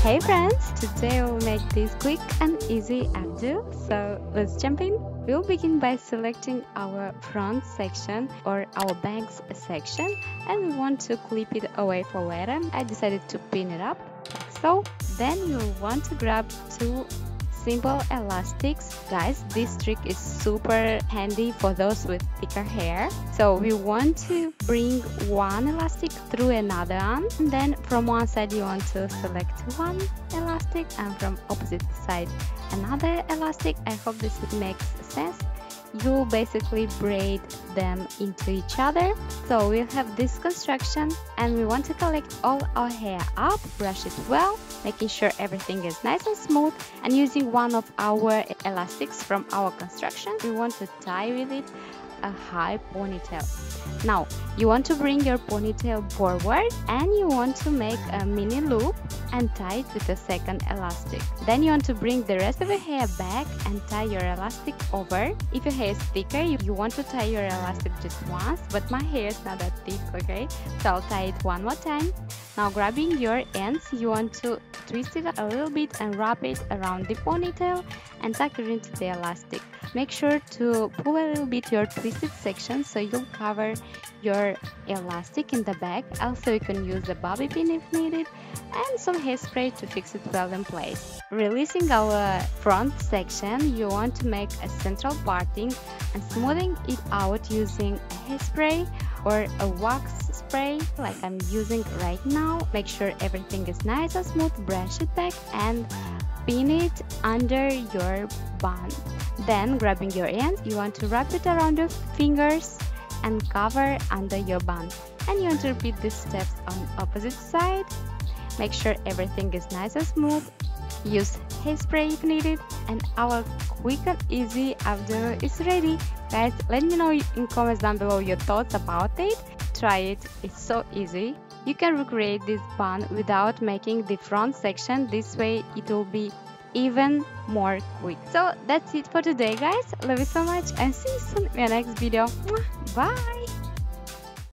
Hey friends, today we'll make this quick and easy updo. So let's jump in. We'll begin by selecting our front section or our bangs section, and we want to clip it away for later. I decided to pin it up like so. Then you'll want to grab two simple elastics. Guys, this trick is super handy for those with thicker hair. So we want to bring one elastic through another one, and then from one side you want to select one elastic, and from opposite side another elastic. I hope this makes sense. You basically braid them into each other. So we'll have this construction, and we want to collect all our hair up, brush it well, making sure everything is nice and smooth, and using one of our elastics from our construction, we want to tie with it a high ponytail. Now you want to bring your ponytail forward, and you want to make a mini loop and tie it with the second elastic. Then you want to bring the rest of your hair back and tie your elastic over. If your hair is thicker, you want to tie your elastic just once, but my hair is not that thick, okay? So I'll tie it one more time. Now grabbing your ends, you want to twist it a little bit and wrap it around the ponytail and tuck it into the elastic. Make sure to pull a little bit your twisted section so you'll cover your elastic in the back. Also, you can use a bobby pin if needed, and some hairspray to fix it well in place. Releasing our front section, you want to make a central parting and smoothing it out using a hairspray or a wax spray like I'm using right now. Make sure everything is nice and smooth, brush it back and pin it under your bun. Then grabbing your ends, you want to wrap it around your fingers and cover under your bun. And you want to repeat these steps on opposite side. Make sure everything is nice and smooth. Use hairspray if needed, and our quick and easy updo is ready. Guys, let me know in comments down below your thoughts about it. Try it, it's so easy. You can recreate this bun without making the front section. This way it will be even more quick. So that's it for today, guys. Love you so much, and see you soon in my next video. Bye.